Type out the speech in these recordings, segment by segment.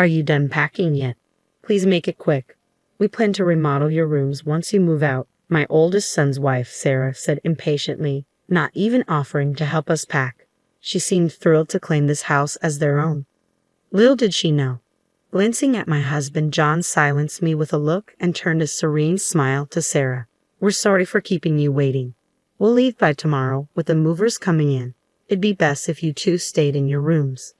Are you done packing yet? Please make it quick. We plan to remodel your rooms once you move out, my oldest son's wife, Sarah, said impatiently, not even offering to help us pack. She seemed thrilled to claim this house as their own. Little did she know. Glancing at my husband, John silenced me with a look and turned a serene smile to Sarah. We're sorry for keeping you waiting. We'll leave by tomorrow with the movers coming in. It'd be best if you two stayed in your rooms.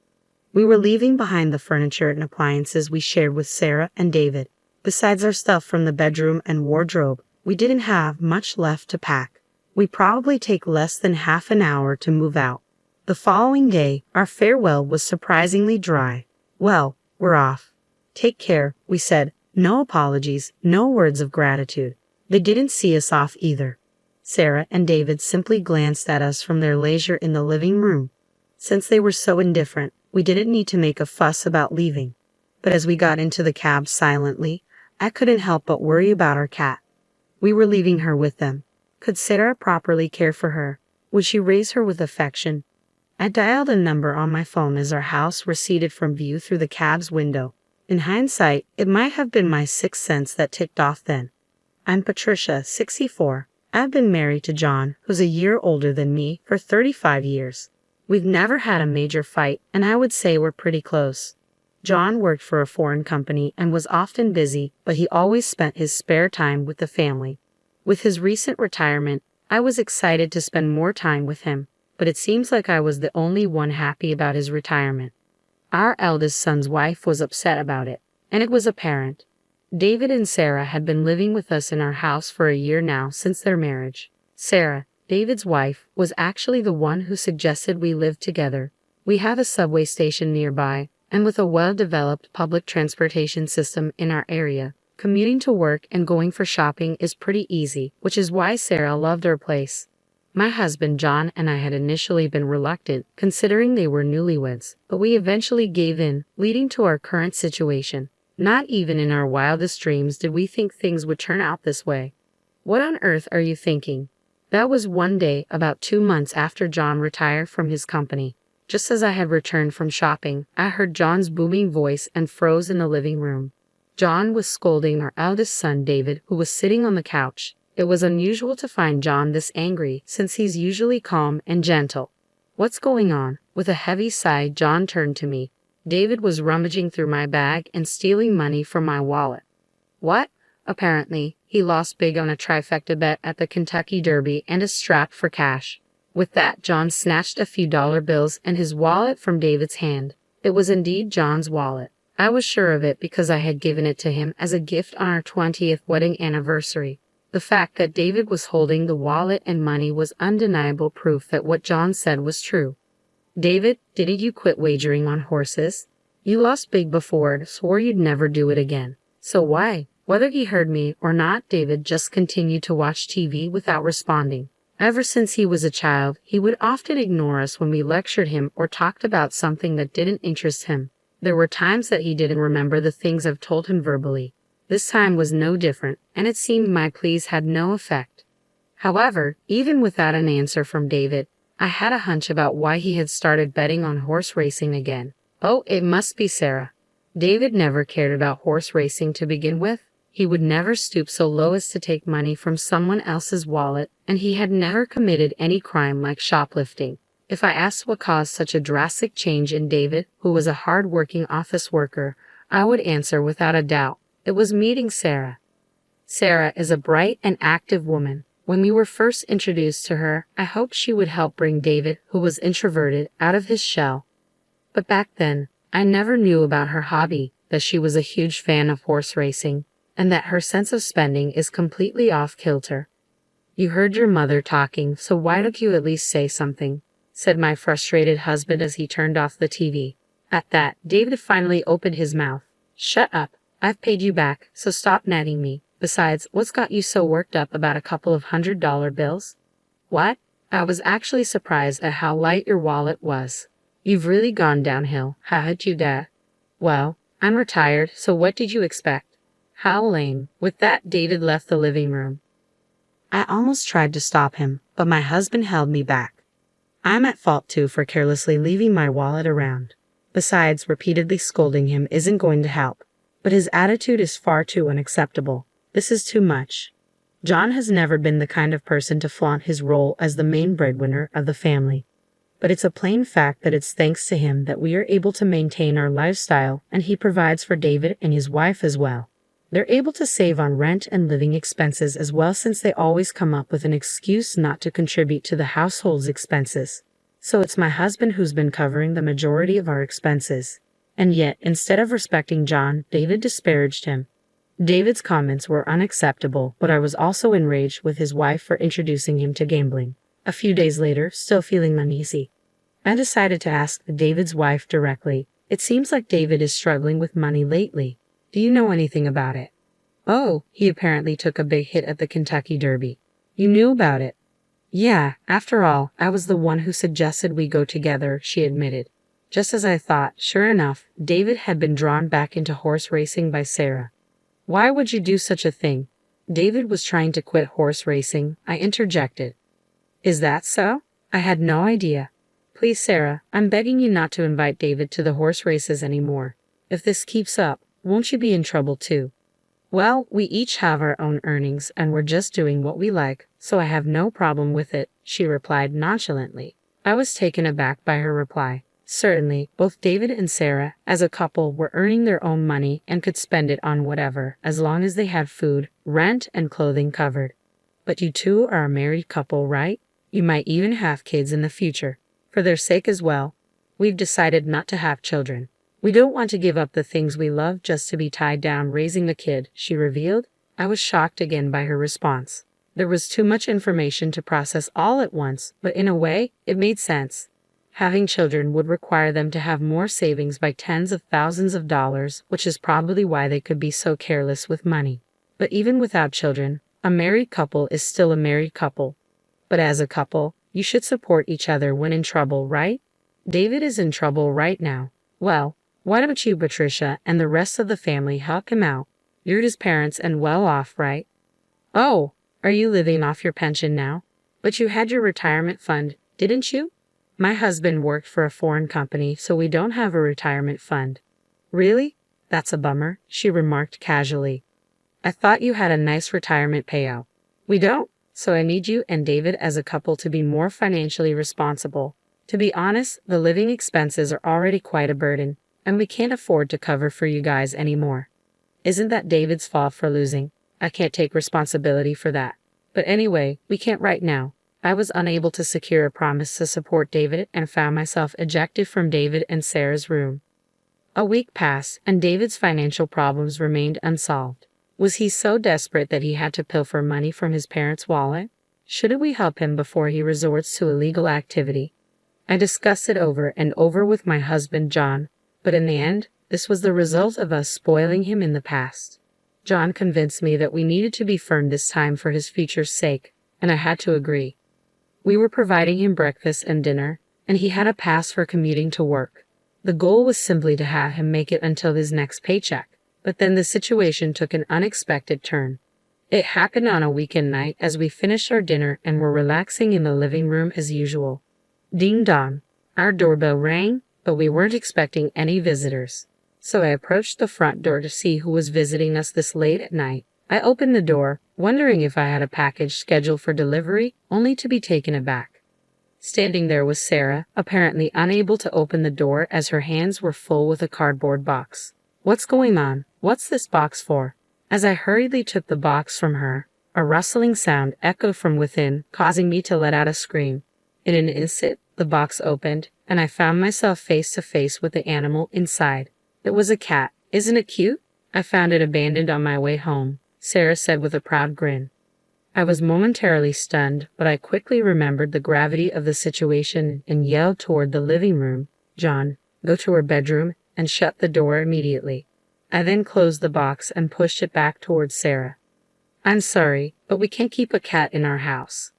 We were leaving behind the furniture and appliances we shared with Sarah and David. Besides our stuff from the bedroom and wardrobe, we didn't have much left to pack. We'd probably take less than half an hour to move out. The following day, our farewell was surprisingly dry. Well, we're off. Take care, we said. No apologies, no words of gratitude. They didn't see us off either. Sarah and David simply glanced at us from their leisure in the living room. Since they were so indifferent, we didn't need to make a fuss about leaving. But as we got into the cab silently, I couldn't help but worry about our cat. We were leaving her with them. Could Sarah properly care for her? Would she raise her with affection? I dialed a number on my phone as our house receded from view through the cab's window. In hindsight, it might have been my sixth sense that ticked off then. I'm Patricia, 64. I've been married to John, who's a year older than me, for 35 years. We've never had a major fight, and I would say we're pretty close. John worked for a foreign company and was often busy, but he always spent his spare time with the family. With his recent retirement, I was excited to spend more time with him, but it seems like I was the only one happy about his retirement. Our eldest son's wife was upset about it, and it was apparent. David and Sarah had been living with us in our house for a year now since their marriage. Sarah, David's wife, was actually the one who suggested we live together. We have a subway station nearby, and with a well-developed public transportation system in our area, commuting to work and going for shopping is pretty easy, which is why Sarah loved our place. My husband John and I had initially been reluctant, considering they were newlyweds, but we eventually gave in, leading to our current situation. Not even in our wildest dreams did we think things would turn out this way. What on earth are you thinking? That was one day about 2 months after John retired from his company. Just as I had returned from shopping, I heard John's booming voice and froze in the living room. John was scolding our eldest son David, who was sitting on the couch. It was unusual to find John this angry, since he's usually calm and gentle. What's going on? With a heavy sigh, John turned to me. David was rummaging through my bag and stealing money from my wallet. What? Apparently, he lost big on a trifecta bet at the Kentucky Derby and is strapped for cash. With that, John snatched a few dollar bills and his wallet from David's hand. It was indeed John's wallet. I was sure of it because I had given it to him as a gift on our 20th wedding anniversary. The fact that David was holding the wallet and money was undeniable proof that what John said was true. David, didn't you quit wagering on horses? You lost big before and swore you'd never do it again. So why? Whether he heard me or not, David just continued to watch TV without responding. Ever since he was a child, he would often ignore us when we lectured him or talked about something that didn't interest him. There were times that he didn't remember the things I've told him verbally. This time was no different, and it seemed my pleas had no effect. However, even without an answer from David, I had a hunch about why he had started betting on horse racing again. Oh, it must be Sarah. David never cared about horse racing to begin with. He would never stoop so low as to take money from someone else's wallet, and he had never committed any crime like shoplifting. If I asked what caused such a drastic change in David, who was a hard-working office worker, I would answer without a doubt. It was meeting Sarah. Sarah is a bright and active woman. When we were first introduced to her, I hoped she would help bring David, who was introverted, out of his shell. But back then, I never knew about her hobby, that she was a huge fan of horse racing, and that her sense of spending is completely off-kilter. You heard your mother talking, so why don't you at least say something? Said my frustrated husband as he turned off the TV. At that, David finally opened his mouth. Shut up. I've paid you back, so stop nagging me. Besides, what's got you so worked up about a couple of $100 bills? What? I was actually surprised at how light your wallet was. You've really gone downhill, haven't you, Dad? Well, I'm retired, so what did you expect? How lame. With that, David left the living room. I almost tried to stop him, but my husband held me back. I'm at fault too for carelessly leaving my wallet around. Besides, repeatedly scolding him isn't going to help. But his attitude is far too unacceptable. This is too much. John has never been the kind of person to flaunt his role as the main breadwinner of the family. But it's a plain fact that it's thanks to him that we are able to maintain our lifestyle, and he provides for David and his wife as well. They're able to save on rent and living expenses as well, since they always come up with an excuse not to contribute to the household's expenses. So it's my husband who's been covering the majority of our expenses. And yet, instead of respecting John, David disparaged him. David's comments were unacceptable, but I was also enraged with his wife for introducing him to gambling. A few days later, still feeling uneasy, I decided to ask David's wife directly. It seems like David is struggling with money lately. Do you know anything about it? Oh, he apparently took a big hit at the Kentucky Derby. You knew about it? Yeah, after all, I was the one who suggested we go together, she admitted. Just as I thought, sure enough, David had been drawn back into horse racing by Sarah. Why would you do such a thing? David was trying to quit horse racing, I interjected. Is that so? I had no idea. Please, Sarah, I'm begging you not to invite David to the horse races anymore. If this keeps up, won't you be in trouble too? Well, we each have our own earnings and we're just doing what we like, so I have no problem with it, she replied nonchalantly. I was taken aback by her reply. Certainly, both David and Sarah, as a couple, were earning their own money and could spend it on whatever, as long as they had food, rent, and clothing covered. But you two are a married couple, right? You might even have kids in the future. For their sake as well, we've decided not to have children. We don't want to give up the things we love just to be tied down raising a kid, she revealed. I was shocked again by her response. There was too much information to process all at once, but in a way, it made sense. Having children would require them to have more savings by tens of thousands of dollars, which is probably why they could be so careless with money. But even without children, a married couple is still a married couple. But as a couple, you should support each other when in trouble, right? David is in trouble right now. Well, why don't you, Patricia, and the rest of the family help him out? You're his parents and well off, right? Oh, are you living off your pension now? But you had your retirement fund, didn't you? My husband worked for a foreign company, so we don't have a retirement fund. Really? That's a bummer, she remarked casually. I thought you had a nice retirement payout. We don't, so I need you and David as a couple to be more financially responsible. To be honest, the living expenses are already quite a burden, and we can't afford to cover for you guys anymore. Isn't that David's fault for losing? I can't take responsibility for that. But anyway, we can't right now. I was unable to secure a promise to support David and found myself ejected from David and Sarah's room. A week passed, and David's financial problems remained unsolved. Was he so desperate that he had to pilfer money from his parents' wallet? Should we help him before he resorts to illegal activity? I discussed it over and over with my husband John, but in the end, this was the result of us spoiling him in the past. John convinced me that we needed to be firm this time for his future's sake, and I had to agree. We were providing him breakfast and dinner, and he had a pass for commuting to work. The goal was simply to have him make it until his next paycheck, but then the situation took an unexpected turn. It happened on a weekend night as we finished our dinner and were relaxing in the living room as usual. Ding dong. Our doorbell rang, but we weren't expecting any visitors. So I approached the front door to see who was visiting us this late at night. I opened the door, wondering if I had a package scheduled for delivery, only to be taken aback. Standing there was Sarah, apparently unable to open the door as her hands were full with a cardboard box. What's going on? What's this box for? As I hurriedly took the box from her, a rustling sound echoed from within, causing me to let out a scream. In an instant, the box opened, and I found myself face to face with the animal inside. It was a cat. Isn't it cute? I found it abandoned on my way home, Sarah said with a proud grin. I was momentarily stunned, but I quickly remembered the gravity of the situation and yelled toward the living room, "John, go to her bedroom and shut the door immediately." I then closed the box and pushed it back towards Sarah. "I'm sorry, but we can't keep a cat in our house."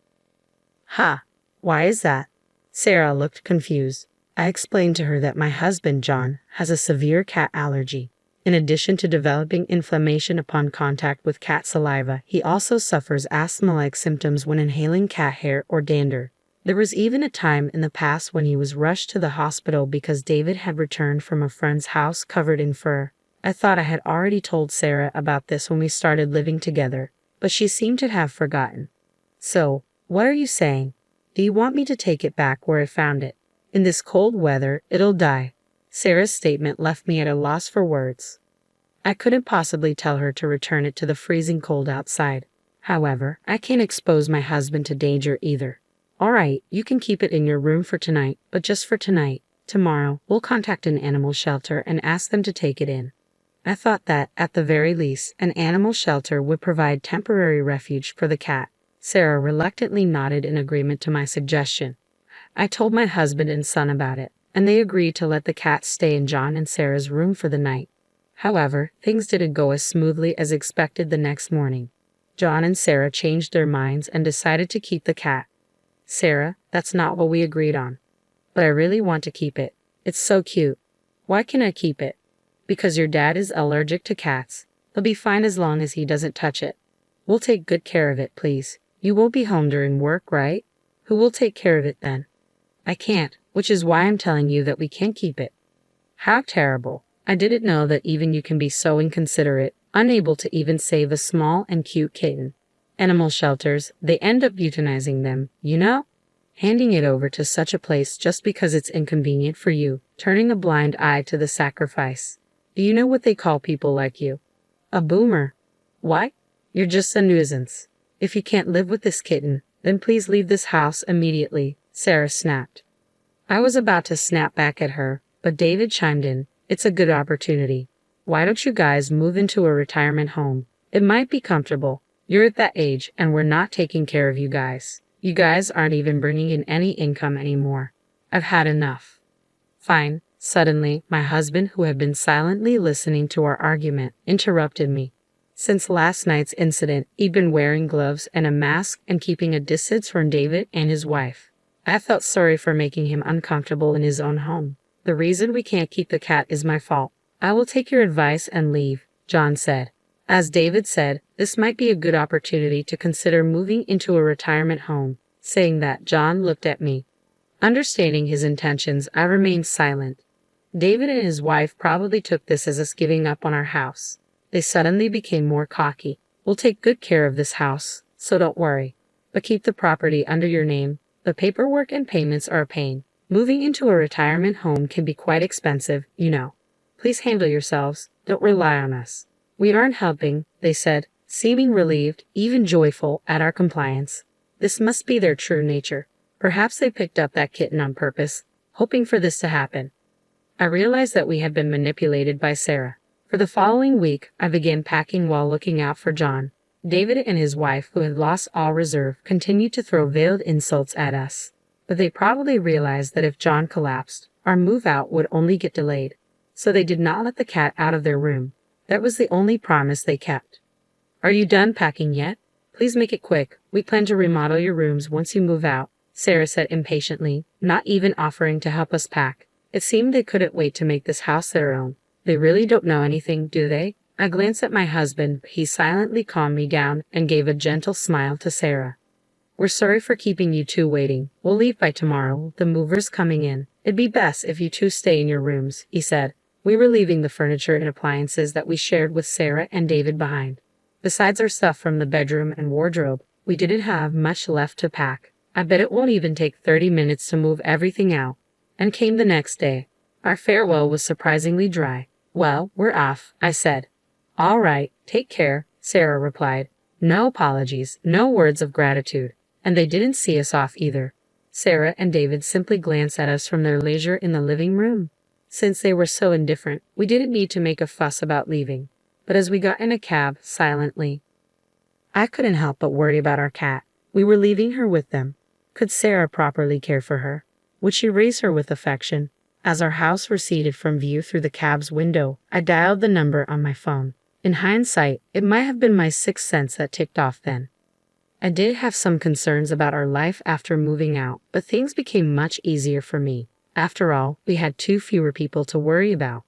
"Ha, why is that?" Sarah looked confused. I explained to her that my husband, John, has a severe cat allergy. In addition to developing inflammation upon contact with cat saliva, he also suffers asthma-like symptoms when inhaling cat hair or dander. There was even a time in the past when he was rushed to the hospital because David had returned from a friend's house covered in fur. I thought I had already told Sarah about this when we started living together, but she seemed to have forgotten. So, what are you saying? Do you want me to take it back where I found it? In this cold weather, it'll die. Sarah's statement left me at a loss for words. I couldn't possibly tell her to return it to the freezing cold outside. However, I can't expose my husband to danger either. All right, you can keep it in your room for tonight, but just for tonight. Tomorrow, we'll contact an animal shelter and ask them to take it in. I thought that, at the very least, an animal shelter would provide temporary refuge for the cat. Sarah reluctantly nodded in agreement to my suggestion. I told my husband and son about it, and they agreed to let the cat stay in John and Sarah's room for the night. However, things didn't go as smoothly as expected the next morning. John and Sarah changed their minds and decided to keep the cat. Sarah, that's not what we agreed on. But I really want to keep it. It's so cute. Why can I keep it? Because your dad is allergic to cats. He'll be fine as long as he doesn't touch it. We'll take good care of it, please. You won't be home during work, right? Who will take care of it then? I can't, which is why I'm telling you that we can't keep it. How terrible. I didn't know that even you can be so inconsiderate, unable to even save a small and cute kitten. Animal shelters, they end up euthanizing them, you know? Handing it over to such a place just because it's inconvenient for you, turning a blind eye to the sacrifice. Do you know what they call people like you? A boomer. Why? You're just a nuisance. If you can't live with this kitten, then please leave this house immediately, Sarah snapped. I was about to snap back at her, but David chimed in. It's a good opportunity. Why don't you guys move into a retirement home? It might be comfortable. You're at that age, and we're not taking care of you guys. You guys aren't even bringing in any income anymore. I've had enough. Fine. Suddenly, my husband, who had been silently listening to our argument, interrupted me. Since last night's incident, he'd been wearing gloves and a mask and keeping a distance from David and his wife. I felt sorry for making him uncomfortable in his own home. The reason we can't keep the cat is my fault. I will take your advice and leave, John said. As David said, this might be a good opportunity to consider moving into a retirement home. Saying that, John looked at me. Understanding his intentions, I remained silent. David and his wife probably took this as us giving up on our house. They suddenly became more cocky. We'll take good care of this house, so don't worry. But keep the property under your name. The paperwork and payments are a pain. Moving into a retirement home can be quite expensive, you know. Please handle yourselves. Don't rely on us. We aren't helping, they said, seeming relieved, even joyful, at our compliance. This must be their true nature. Perhaps they picked up that kitten on purpose, hoping for this to happen. I realized that we had been manipulated by Sarah. For the following week, I began packing while looking out for John. David and his wife, who had lost all reserve, continued to throw veiled insults at us. But they probably realized that if John collapsed, our move out would only get delayed. So they did not let the cat out of their room. That was the only promise they kept. Are you done packing yet? Please make it quick. We plan to remodel your rooms once you move out, Sarah said impatiently, not even offering to help us pack. It seemed they couldn't wait to make this house their own. They really don't know anything, do they? I glanced at my husband, but he silently calmed me down and gave a gentle smile to Sarah. We're sorry for keeping you two waiting. We'll leave by tomorrow. The mover's coming in. It'd be best if you two stay in your rooms, he said. We were leaving the furniture and appliances that we shared with Sarah and David behind. Besides our stuff from the bedroom and wardrobe, we didn't have much left to pack. I bet it won't even take 30 minutes to move everything out. And came the next day. Our farewell was surprisingly dry. Well, we're off, I said. All right, take care, Sarah replied. No apologies, no words of gratitude. And they didn't see us off either. Sarah and David simply glanced at us from their leisure in the living room. Since they were so indifferent, we didn't need to make a fuss about leaving. But as we got in a cab, silently, I couldn't help but worry about our cat. We were leaving her with them. Could Sarah properly care for her? Would she raise her with affection? As our house receded from view through the cab's window, I dialed the number on my phone. In hindsight, it might have been my sixth sense that ticked off then. I did have some concerns about our life after moving out, but things became much easier for me. After all, we had 2 fewer people to worry about.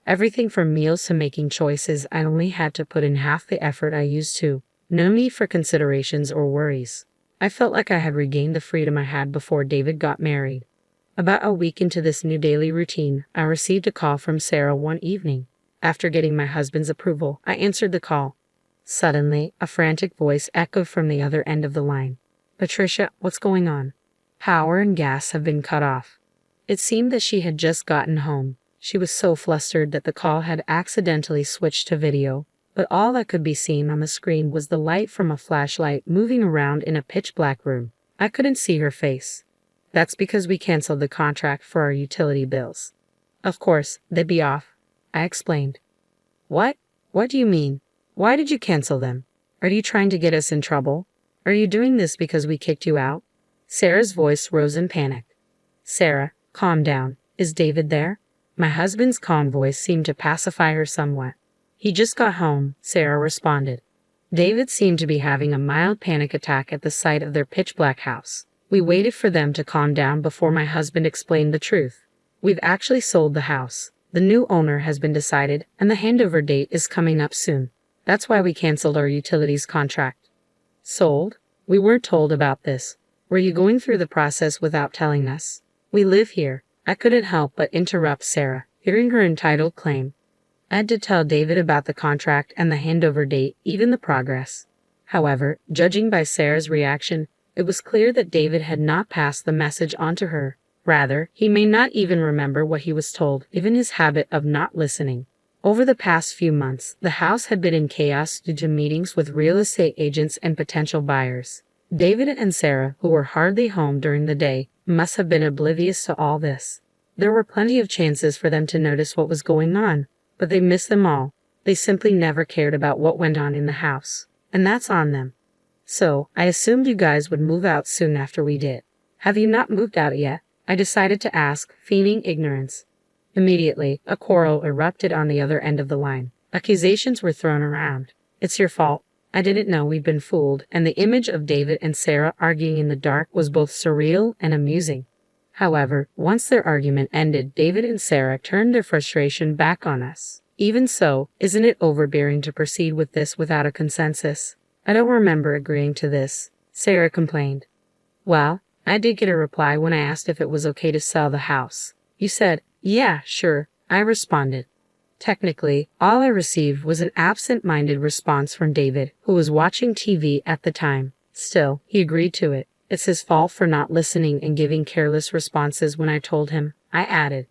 Everything from meals to making choices, I only had to put in half the effort I used to. No need for considerations or worries. I felt like I had regained the freedom I had before David got married. About a week into this new daily routine, I received a call from Sarah one evening. After getting my husband's approval, I answered the call. Suddenly, a frantic voice echoed from the other end of the line. "Patricia, what's going on?" "Power and gas have been cut off." It seemed that she had just gotten home. She was so flustered that the call had accidentally switched to video, but all that could be seen on the screen was the light from a flashlight moving around in a pitch-black room. I couldn't see her face. "That's because we canceled the contract for our utility bills." "Of course, they'd be off," I explained. "What? What do you mean? Why did you cancel them? Are you trying to get us in trouble? Are you doing this because we kicked you out?" Sarah's voice rose in panic. "Sarah, calm down. Is David there?" My husband's calm voice seemed to pacify her somewhat. "He just got home," Sarah responded. David seemed to be having a mild panic attack at the sight of their pitch-black house. We waited for them to calm down before my husband explained the truth. "We've actually sold the house. The new owner has been decided, and the handover date is coming up soon. That's why we canceled our utilities contract." "Sold? We weren't told about this. Were you going through the process without telling us?" "We live here." I couldn't help but interrupt Sarah, hearing her entitled claim. I had to tell David about the contract and the handover date, even the progress. However, judging by Sarah's reaction, it was clear that David had not passed the message on to her. Rather, he may not even remember what he was told, given his habit of not listening. Over the past few months, the house had been in chaos due to meetings with real estate agents and potential buyers. David and Sarah, who were hardly home during the day, must have been oblivious to all this. There were plenty of chances for them to notice what was going on, but they missed them all. They simply never cared about what went on in the house. And that's on them. "So, I assumed you guys would move out soon after we did. Have you not moved out yet?" I decided to ask, feigning ignorance. Immediately, a quarrel erupted on the other end of the line. Accusations were thrown around. "It's your fault. I didn't know we'd been fooled," and the image of David and Sarah arguing in the dark was both surreal and amusing. However, once their argument ended, David and Sarah turned their frustration back on us. "Even so, isn't it overbearing to proceed with this without a consensus?" "I don't remember agreeing to this," Sarah complained. "Well, I did get a reply when I asked if it was okay to sell the house. You said, 'Yeah, sure,'" I responded. Technically, all I received was an absent-minded response from David, who was watching TV at the time. Still, he agreed to it. "It's his fault for not listening and giving careless responses when I told him," I added.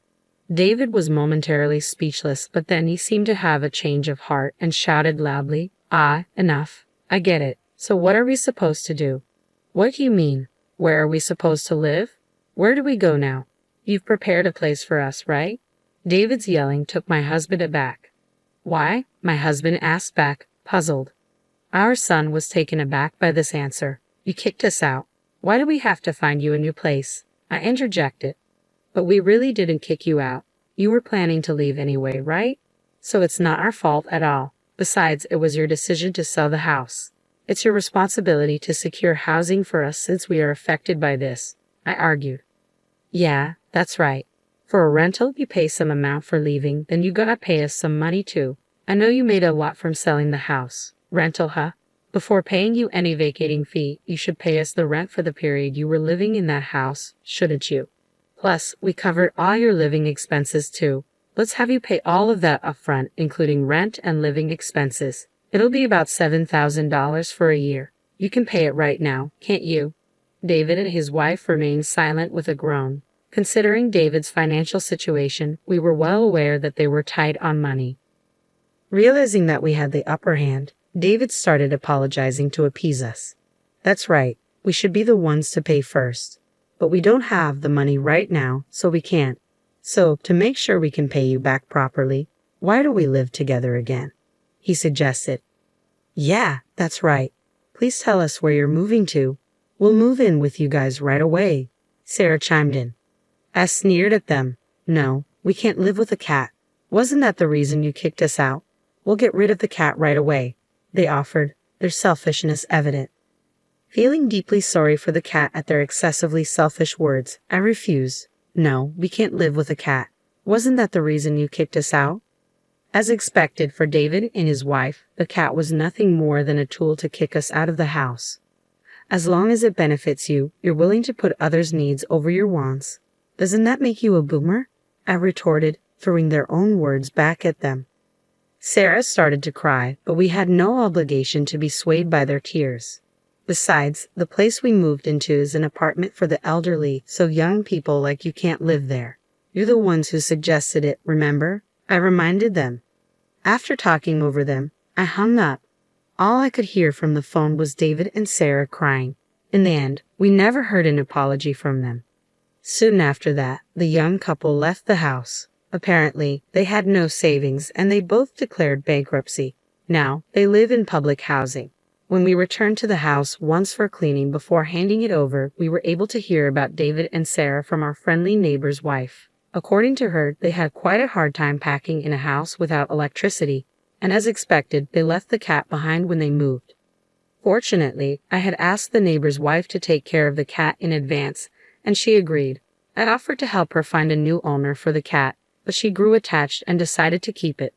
David was momentarily speechless, but then he seemed to have a change of heart and shouted loudly, "Ah, enough. I get it. So what are we supposed to do?" "What do you mean? Where are we supposed to live? Where do we go now? You've prepared a place for us, right?" David's yelling took my husband aback. "Why?" my husband asked back, puzzled. Our son was taken aback by this answer. "You kicked us out. Why do we have to find you a new place?" I interjected. "But we really didn't kick you out. You were planning to leave anyway, right? So it's not our fault at all. Besides, it was your decision to sell the house. It's your responsibility to secure housing for us since we are affected by this," I argued. "Yeah, that's right. For a rental, you pay some amount for leaving, then you gotta pay us some money too. I know you made a lot from selling the house. Rental, huh? Before paying you any vacating fee, you should pay us the rent for the period you were living in that house, shouldn't you? Plus, we covered all your living expenses too. Let's have you pay all of that upfront, including rent and living expenses. It'll be about $7,000 for a year. You can pay it right now, can't you?" David and his wife remained silent with a groan. Considering David's financial situation, we were well aware that they were tight on money. Realizing that we had the upper hand, David started apologizing to appease us. "That's right, we should be the ones to pay first. But we don't have the money right now, so we can't. So, to make sure we can pay you back properly, why don't we live together again?" he suggested. "Yeah, that's right. Please tell us where you're moving to. We'll move in with you guys right away," Sarah chimed in. I sneered at them. "No, we can't live with a cat. Wasn't that the reason you kicked us out? We'll get rid of the cat right away," they offered, their selfishness evident. Feeling deeply sorry for the cat at their excessively selfish words, I refused. "No, we can't live with a cat. Wasn't that the reason you kicked us out?" As expected for David and his wife, the cat was nothing more than a tool to kick us out of the house. As long as it benefits you, you're willing to put others' needs over your wants. Doesn't that make you a boomer? I retorted, throwing their own words back at them. Sarah started to cry, but we had no obligation to be swayed by their tears. Besides, the place we moved into is an apartment for the elderly, so young people like you can't live there. You're the ones who suggested it, remember? I reminded them. After talking over them, I hung up. All I could hear from the phone was David and Sarah crying. In the end, we never heard an apology from them. Soon after that, the young couple left the house. Apparently, they had no savings and they both declared bankruptcy. Now, they live in public housing. When we returned to the house once for cleaning before handing it over, we were able to hear about David and Sarah from our friendly neighbor's wife. According to her, they had quite a hard time packing in a house without electricity, and as expected, they left the cat behind when they moved. Fortunately, I had asked the neighbor's wife to take care of the cat in advance, and she agreed. I offered to help her find a new owner for the cat, but she grew attached and decided to keep it.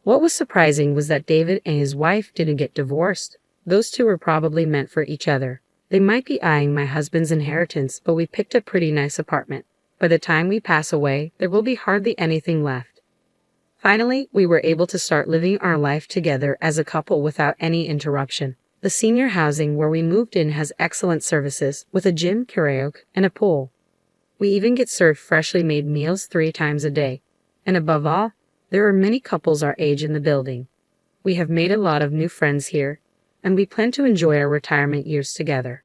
What was surprising was that David and his wife didn't get divorced. Those two were probably meant for each other. They might be eyeing my husband's inheritance, but we picked a pretty nice apartment. By the time we pass away, there will be hardly anything left. Finally, we were able to start living our life together as a couple without any interruption. The senior housing where we moved in has excellent services, with a gym, karaoke, and a pool. We even get served freshly made meals 3 times a day. And above all, there are many couples our age in the building. We have made a lot of new friends here, and we plan to enjoy our retirement years together.